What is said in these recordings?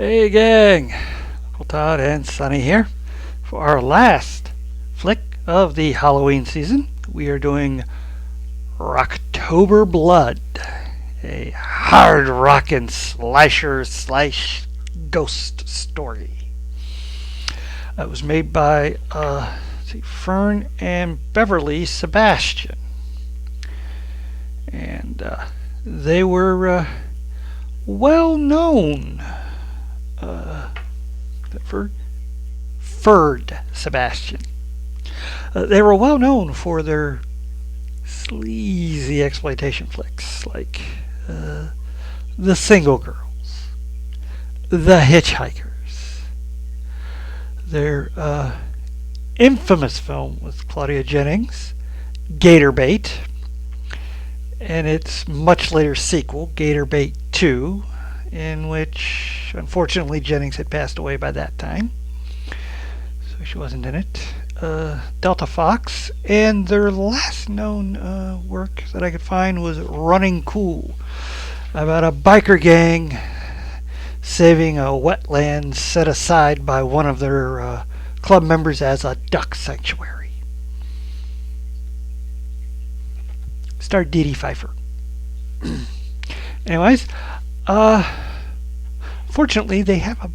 Hey gang, Uncle Todd and Sonny here. For our last flick of the Halloween season, we are doing Rocktober Blood, a hard rockin' slasher slash ghost story. It was made by Fern and Beverly Sebastian, and they were well known. Ferd Sebastian. They were well known for their sleazy exploitation flicks like The Single Girls, The Hitchhikers, their infamous film with Claudia Jennings, Gator Bait, and its much later sequel, Gator Bait 2, in which, unfortunately, Jennings had passed away by that time, so she wasn't in it. Delta Fox, and their last known work that I could find was Running Cool, about a biker gang saving a wetland set aside by one of their club members as a duck sanctuary. Starred Dee Dee Pfeiffer. Anyways, fortunately, they have a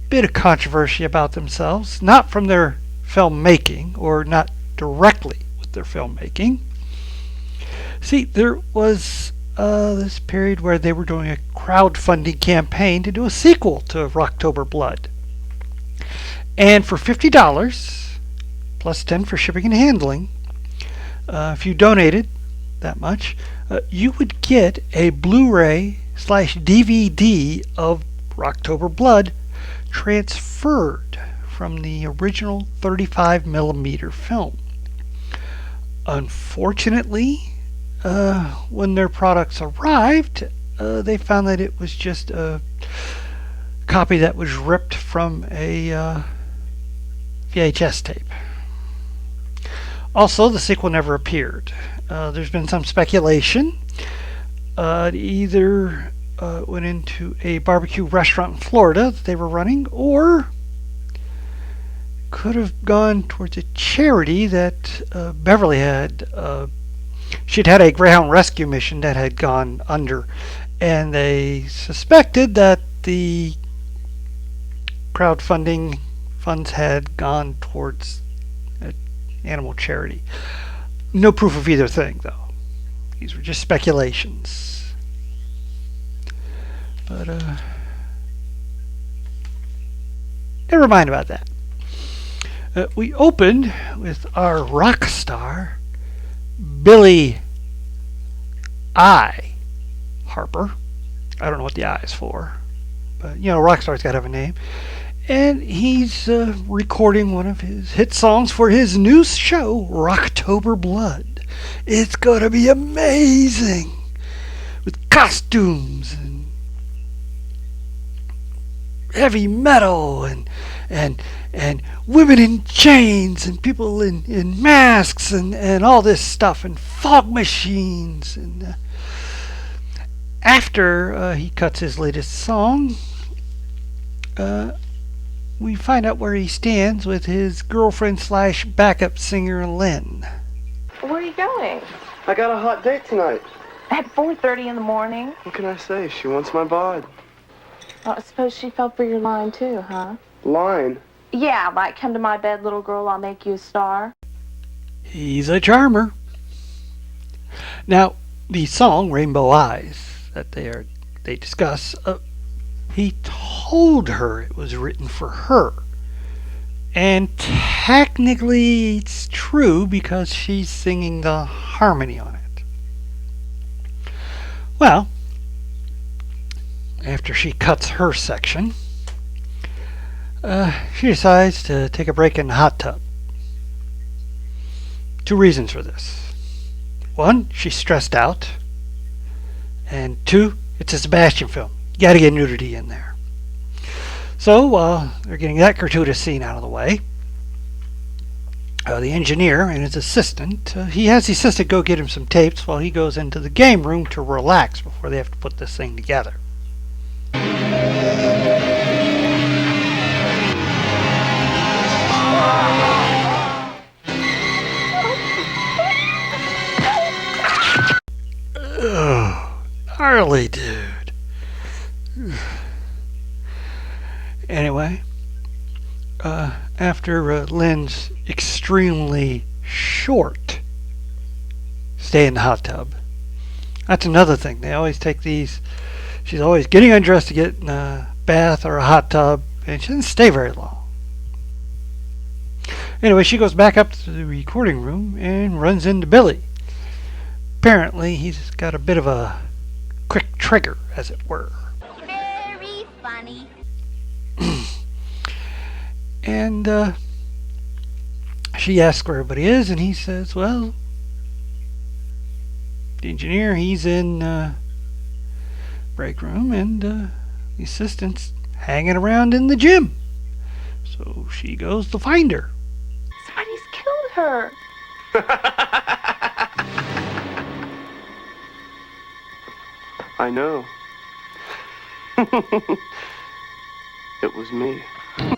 bit of controversy about themselves, not from their filmmaking, or not directly with their filmmaking. See, there was this period where they were doing a crowdfunding campaign to do a sequel to Rocktober Blood. And for $50, plus $10 for shipping and handling, if you donated that much, you would get a Blu-ray / DVD of Rocktober Blood transferred from the original 35mm film. Unfortunately, when their products arrived, they found that it was just a copy that was ripped from a VHS tape. Also, the sequel never appeared. There's been some speculation. It either went into a barbecue restaurant in Florida that they were running, or could have gone towards a charity that Beverly had. She'd had a Greyhound rescue mission that had gone under, and they suspected that the crowdfunding funds had gone towards an animal charity. No proof of either thing, though. These were just speculations. But never mind about that. We opened with our rock star, Billy I. Harper. I don't know what the I is for, but you know, rock star's got to have a name. And he's recording one of his hit songs for his new show, Rocktober Blood. It's going to be amazing, with costumes and heavy metal and women in chains and people in masks and all this stuff and fog machines. And after he cuts his latest song, we find out where he stands with his girlfriend / backup singer, Lynn. Where are you going? I got a hot date tonight. At 4:30 in the morning? What can I say? She wants my bod. Well, I suppose she fell for your line too, huh? Line? Yeah, like, come to my bed, little girl, I'll make you a star. He's a charmer. Now, the song Rainbow Eyes that they discuss, he told her it was written for her. And technically it's true because she's singing the harmony on it. Well, after she cuts her section, she decides to take a break in the hot tub. Two reasons for this. One, she's stressed out. And two, it's a Sebastian film. You gotta get nudity in there. So, they're getting that gratuitous scene out of the way. The engineer and his assistant, he has the assistant go get him some tapes while he goes into the game room to relax before they have to put this thing together. Really, dude. Anyway, after Lynn's extremely short stay in the hot tub, that's another thing. They always take these. She's always getting undressed to get in a bath or a hot tub, and she doesn't stay very long. Anyway, she goes back up to the recording room and runs into Billy. Apparently, he's got a bit of a quick trigger, as it were. Very funny. And she asks where everybody is, and he says, well, the engineer, he's in break room, and the assistant's hanging around in the gym. So she goes to find her. Somebody's killed her. I know. It was me.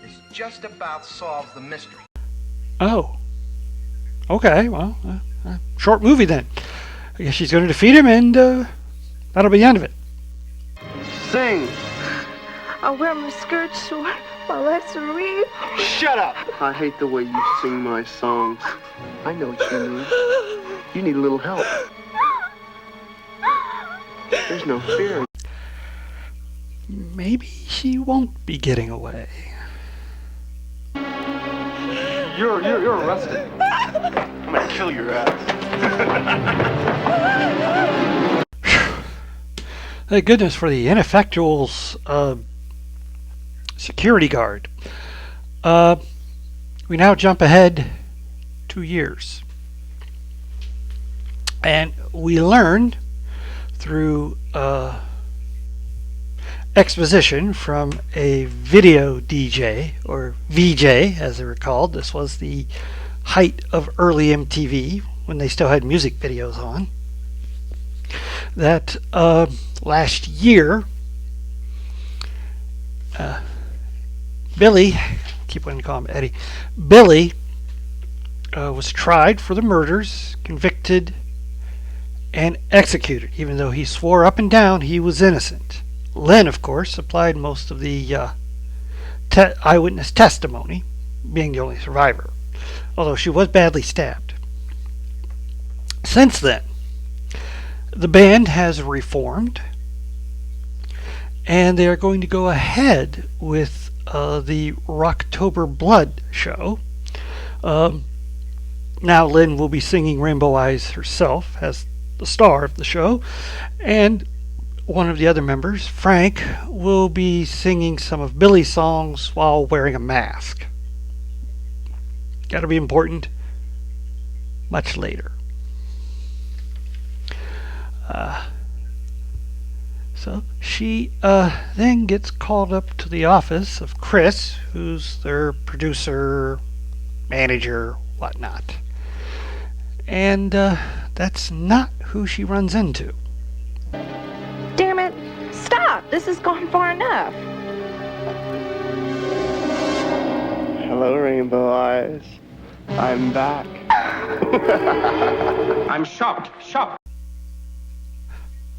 This just about solves the mystery. Oh. Okay, well, short movie then. I guess she's going to defeat him, and that'll be the end of it. Sing! I'll wear my skirt short. My legs are weak. Shut up! I hate the way you sing my songs. I know what you need. You need a little help. There's no fear. Maybe she won't be getting away. You're arrested. I'm gonna kill your ass. Thank goodness for the ineffectual's security guard. We now jump ahead 2 years. And we learned through exposition from a video DJ, or VJ as they were called. This was the height of early MTV when they still had music videos on. That last year, Billy, keep wanting to call him Eddie, Billy was tried for the murders, convicted, and executed, even though he swore up and down he was innocent. Lynn, of course, supplied most of the eyewitness testimony, being the only survivor, although she was badly stabbed. Since then, the band has reformed, and they are going to go ahead with the Rocktober Blood show. Now Lynn will be singing Rainbow Eyes herself as the star of the show, and one of the other members, Frank, will be singing some of Billy's songs while wearing a mask. Gotta be important. Much later. So she then gets called up to the office of Chris, who's their producer, manager, whatnot. And that's not who she runs into. Damn it. Stop. This has gone far enough. Hello, Rainbow Eyes. I'm back. I'm shocked.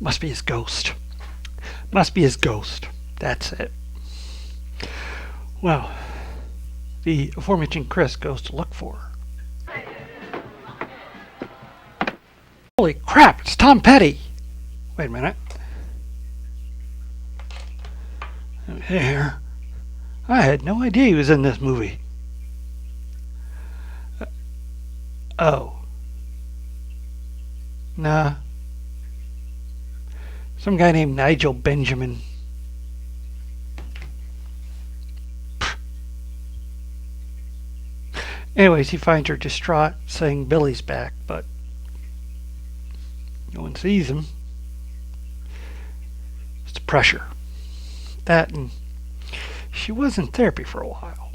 Must be his ghost. Must be his ghost. That's it. Well, the aforementioned Chris goes to look for her. Holy crap, it's Tom Petty! Wait a minute. Here. I had no idea he was in this movie. Oh. Nah. Some guy named Nigel Benjamin. Anyways, he finds her distraught, saying Billy's back, but no one sees him. It's the pressure. That, and she was in therapy for a while.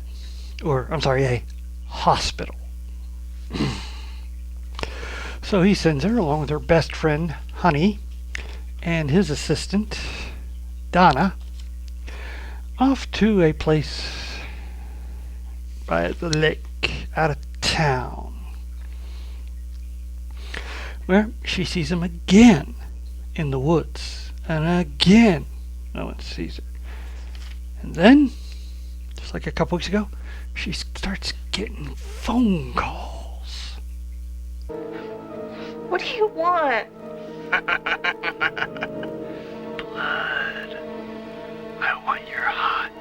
Or, I'm sorry, a hospital. So he sends her, along with her best friend, Honey, and his assistant, Donna, off to a place by the lake out of town, where she sees him again in the woods. And again, no one sees her. And then, just like a couple weeks ago, she starts getting phone calls. What do you want? Blood. I want your heart.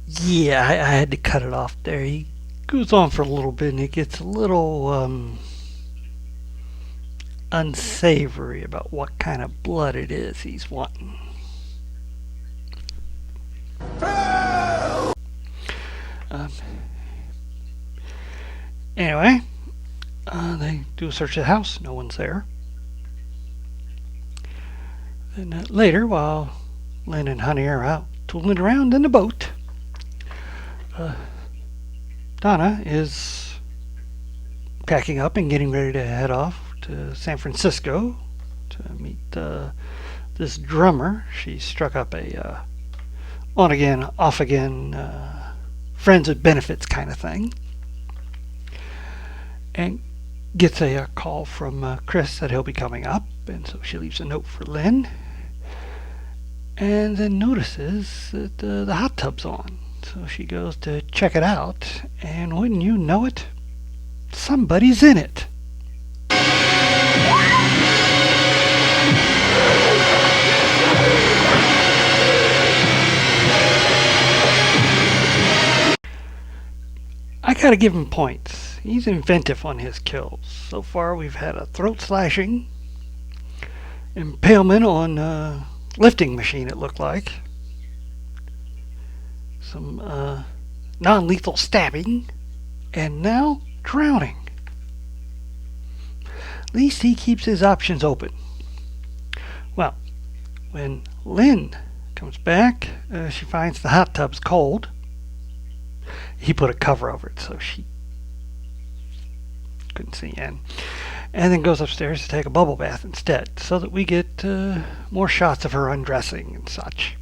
Yeah, I had to cut it off there. He goes on for a little bit and it gets a little unsavory about what kind of blood it is he's wanting. Anyway, they do a search of the house. No one's there. Then later, while Lynn and Honey are out tooling around in the boat, Donna is packing up and getting ready to head off to San Francisco to meet this drummer. She struck up a on again, off again, friends with benefits kind of thing. And gets a call from Chris that he'll be coming up, and so she leaves a note for Lynn. And then notices that the hot tub's on. So she goes to check it out, and wouldn't you know it, somebody's in it. I gotta give him points. He's inventive on his kills. So far we've had a throat slashing, impalement on a lifting machine it looked like, some non-lethal stabbing, and now drowning. At least he keeps his options open. Well, when Lynn comes back, she finds the hot tub's cold. He put a cover over it so she couldn't see in. And then goes upstairs to take a bubble bath instead, so that we get more shots of her undressing and such.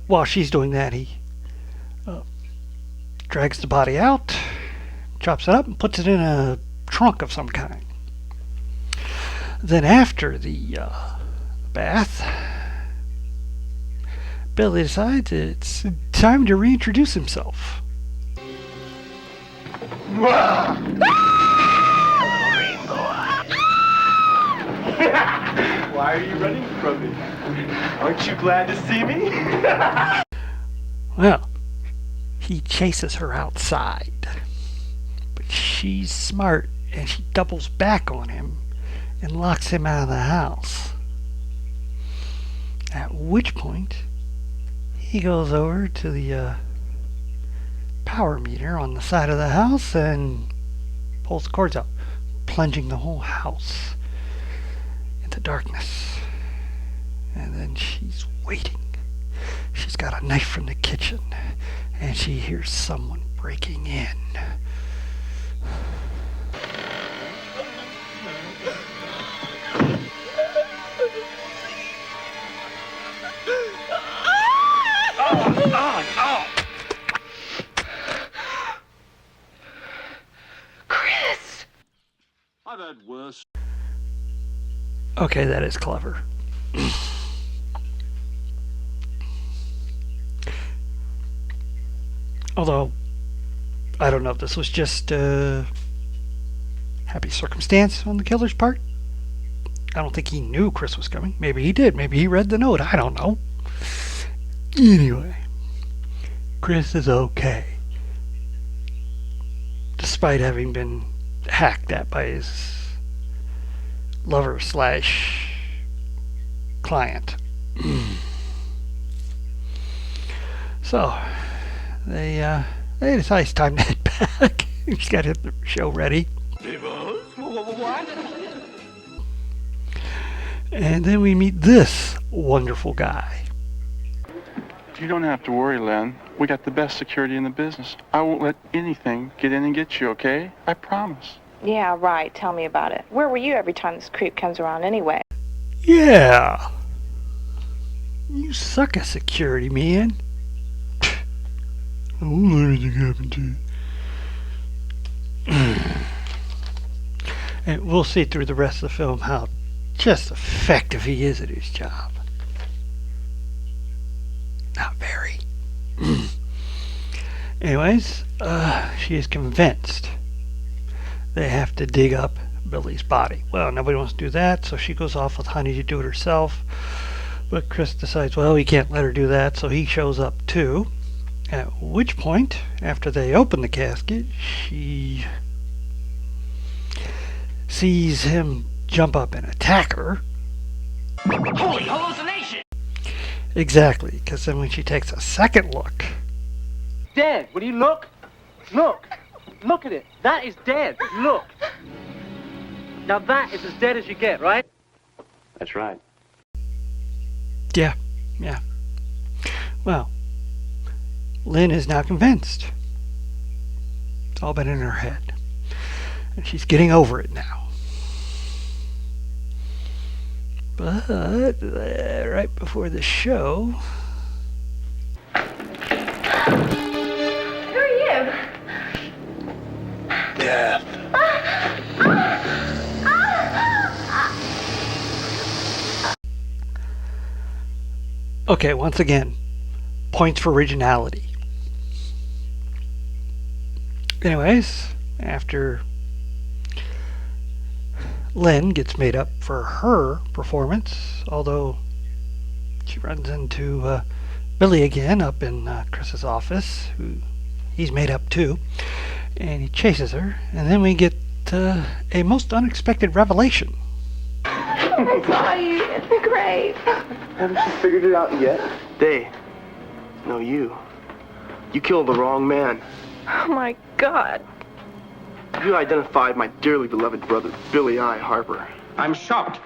While she's doing that, he drags the body out, chops it up, and puts it in a trunk of some kind. Then after the bath, Billy decides it's time to reintroduce himself. Why are you running from me? Aren't you glad to see me? Well, he chases her outside, but she's smart and she doubles back on him and locks him out of the house. At which point, he goes over to the power meter on the side of the house and pulls the cords out, plunging the whole house into darkness. And then she's waiting. She's got a knife from the kitchen, and she hears someone breaking in. Chris! I've had worse. Okay, that is clever. Although, I don't know if this was just happy circumstance on the killer's part. I don't think he knew Chris was coming. Maybe he did. Maybe he read the note. I don't know. Anyway, Chris is okay. Despite having been hacked at by his lover slash client. So, they decide it's time to head back. He's got to get the show ready. What? And then we meet this wonderful guy. You don't have to worry, Len. We got the best security in the business. I won't let anything get in and get you, okay? I promise. Yeah, right. Tell me about it. Where were you every time this creep comes around anyway? Yeah. You suck at security, man. I won't let anything happen to you. And we'll see through the rest of the film how just effective he is at his job. Not very. Anyways, she is convinced they have to dig up Billy's body. Well, nobody wants to do that, so she goes off with Honey to do it herself. But Chris decides, well, he can't let her do that, so he shows up too. At which point, after they open the casket, she sees him jump up and attack her. Holy hallucination! Exactly, because then when she takes a second look... Dead. Will you look? Look. Look at it. That is dead. Look. Now that is as dead as you get, right? That's right. Yeah. Well, Lynn is now convinced. It's all been in her head. And she's getting over it now. But right before the show... Who are you? Death. Okay, once again, points for originality. Anyways, after Lynn gets made up for her performance, although she runs into Billy again up in Chris's office, who he's made up too, and he chases her, and then we get a most unexpected revelation. I saw you in the grave. Haven't you figured it out yet? They. No, you. You killed the wrong man. Oh my God. You identified my dearly beloved brother, Billy I. Harper. I'm shocked.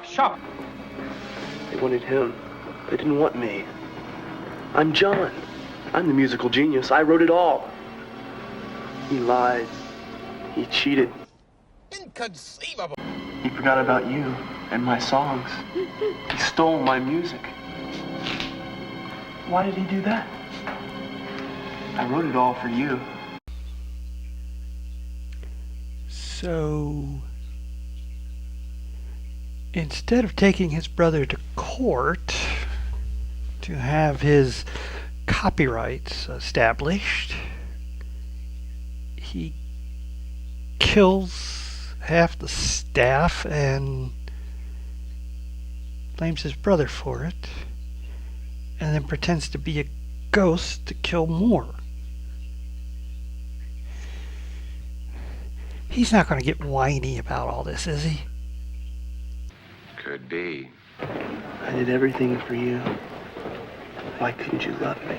They wanted him. They didn't want me. I'm John. I'm the musical genius. I wrote it all. He lied. He cheated. Inconceivable. He forgot about you and my songs. He stole my music. Why did he do that? I wrote it all for you. So, instead of taking his brother to court to have his copyrights established, he kills half the staff and blames his brother for it, and then pretends to be a ghost to kill more. He's not going to get whiny about all this, is he? Could be. I did everything for you. Why couldn't you love me?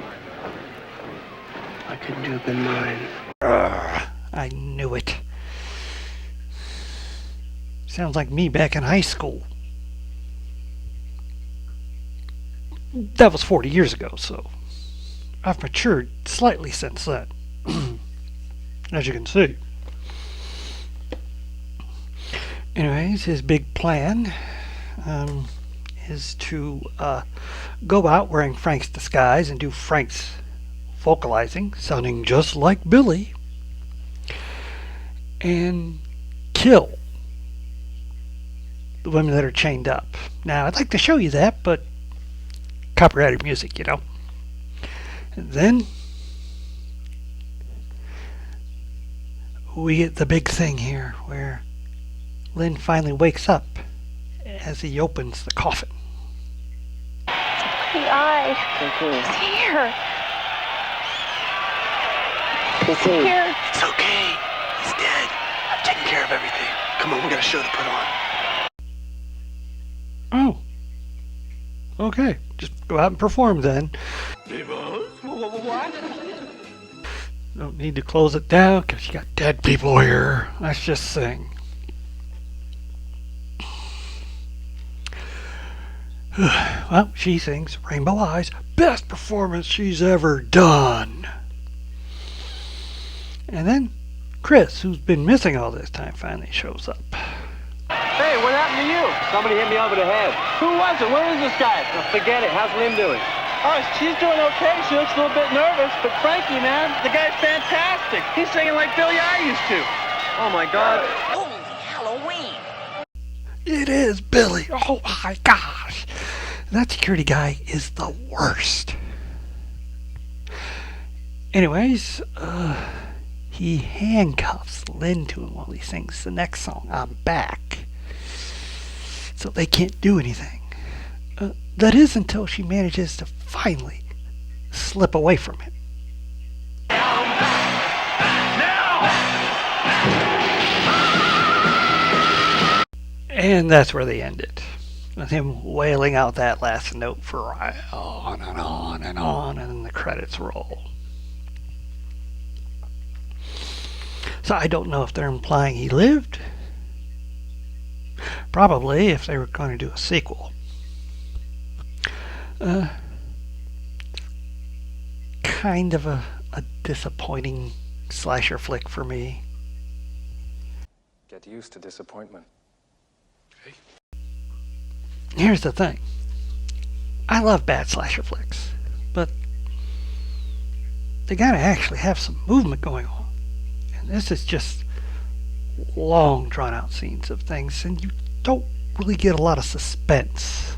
Why couldn't you have been mine? I knew it. Sounds like me back in high school. That was 40 years ago, so I've matured slightly since then, as you can see. Anyways, his big plan is to go out wearing Frank's disguise and do Frank's vocalizing, sounding just like Billy, and kill the women that are chained up. Now, I'd like to show you that, but copyrighted music, you know. And then we get the big thing here, where Lynn finally wakes up as he opens the coffin. The eye. It's here. It's Here. It's okay. He's dead. I've taken care of everything. Come on, we got a show to put on. Oh. Okay. Just go out and perform then. What? Don't need to close it down because you got dead people here. Let's just sing. Well, she sings Rainbow Eyes, best performance she's ever done. And then Chris, who's been missing all this time, finally shows up. Hey, what happened to you? Somebody hit me over the head. Who was it? Where is this guy? Oh, forget it. How's Lynn doing? Oh, she's doing okay. She looks a little bit nervous, but Frankie, man, the guy's fantastic. He's singing like Billy I used to. Oh, my God. Holy Halloween! It is Billy. Oh my gosh. That security guy is the worst. Anyways, he handcuffs Lynn to him while he sings the next song, I'm Back. So they can't do anything. That is until she manages to finally slip away from him. And that's where they end it, with him wailing out that last note for on and on and on, and then the credits roll. So I don't know if they're implying he lived. Probably, if they were going to do a sequel. Kind of a disappointing slasher flick for me. Get used to disappointment. Here's the thing. I love bad slasher flicks, but they gotta actually have some movement going on. And this is just long, drawn-out scenes of things, and you don't really get a lot of suspense.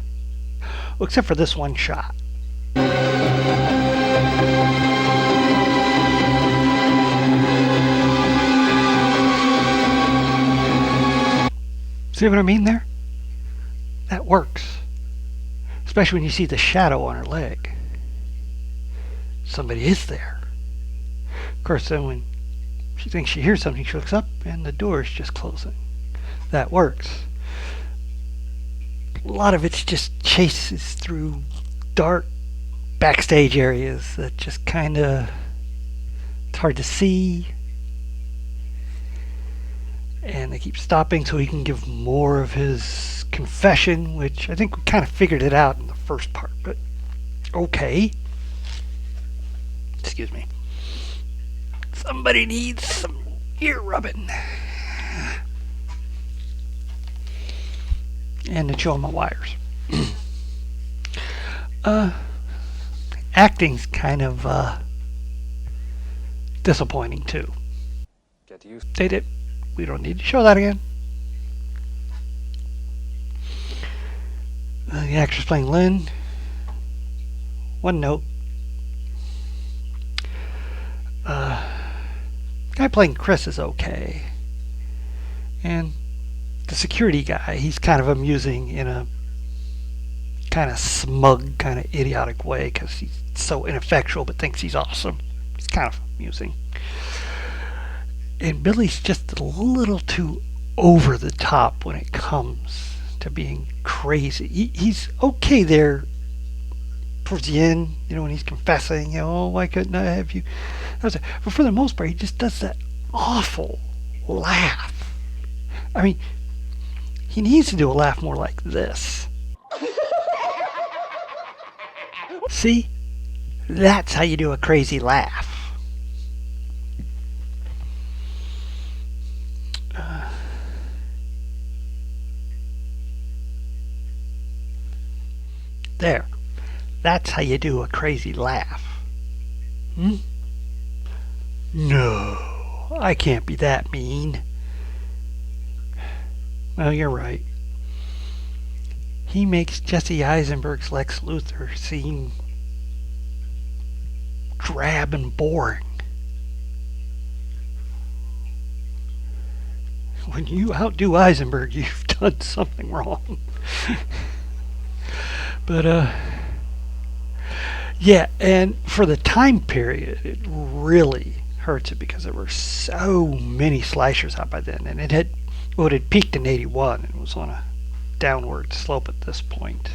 Well, except for this one shot. See what I mean there? That works. Especially when you see the shadow on her leg. Somebody is there. Of course, then when she thinks she hears something, she looks up and the door is just closing. That works. A lot of it's just chases through dark backstage areas that just kind of, it's hard to see. And they keep stopping so he can give more of his confession, which I think we kind of figured it out in the first part, but okay. Excuse me. Somebody needs some ear rubbing. And to show my wires. Acting's kind of disappointing too. Get used. They did. We don't need to show that again. The actress playing Lynn. One note. Guy playing Chris is okay. And the security guy, he's kind of amusing in a kind of smug, kind of idiotic way because he's so ineffectual but thinks he's awesome. It's kind of amusing. And Billy's just a little too over the top when it comes to being crazy. He's okay there towards the end, when he's confessing, oh, why couldn't I have you? But for the most part, he just does that awful laugh. I mean, he needs to do a laugh more like this. See? That's how you do a crazy laugh. There. That's how you do a crazy laugh. No, I can't be that mean. Well, you're right. He makes Jesse Eisenberg's Lex Luthor seem drab and boring. When you outdo Eisenberg, you've done something wrong. But, yeah, and for the time period, it really hurts it because there were so many slashers out by then. And it had peaked in 81 and was on a downward slope at this point.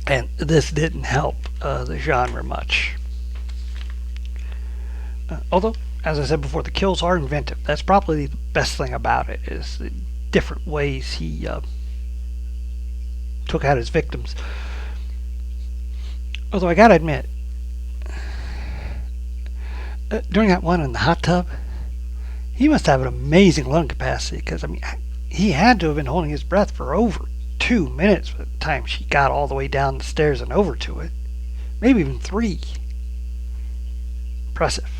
And this didn't help the genre much. Although, as I said before, the kills are inventive. That's probably the best thing about it, is the different ways he took out his victims. Although I gotta admit, during that one in the hot tub, he must have an amazing lung capacity, because, I mean, he had to have been holding his breath for over 2 minutes by the time she got all the way down the stairs and over to it. Maybe even 3. Impressive.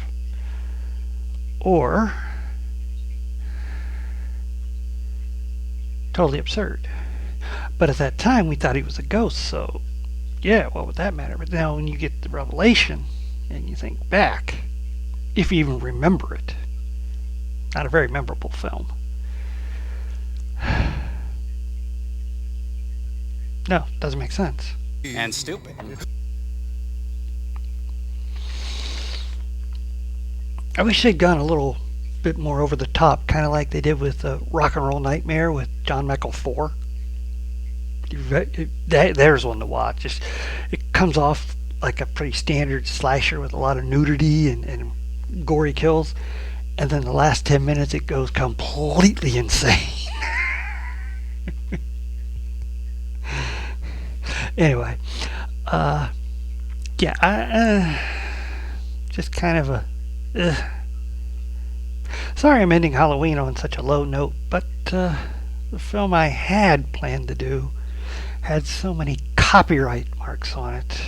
Or totally absurd. But at that time, we thought he was a ghost, so yeah, what would that matter? But now when you get the revelation and you think back, if you even remember it, not a very memorable film. No, doesn't make sense. And stupid. I wish they'd gone a little bit more over the top, kind of like they did with Rock and Roll Nightmare with John Michael 4. There's one to watch. It comes off like a pretty standard slasher with a lot of nudity and gory kills, and then the last 10 minutes it goes completely insane. Anyway, just kind of a sorry I'm ending Halloween on such a low note, but the film I had planned to do had so many copyright marks on it,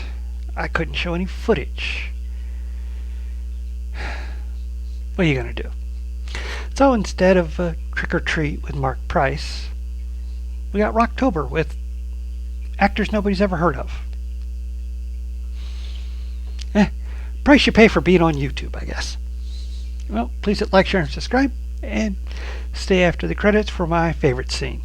I couldn't show any footage. What are you going to do? So instead of Trick or Treat with Mark Price, we got Rocktober with actors nobody's ever heard of. Price you pay for being on YouTube, I guess. Well, please hit like, share, and subscribe, and stay after the credits for my favorite scene.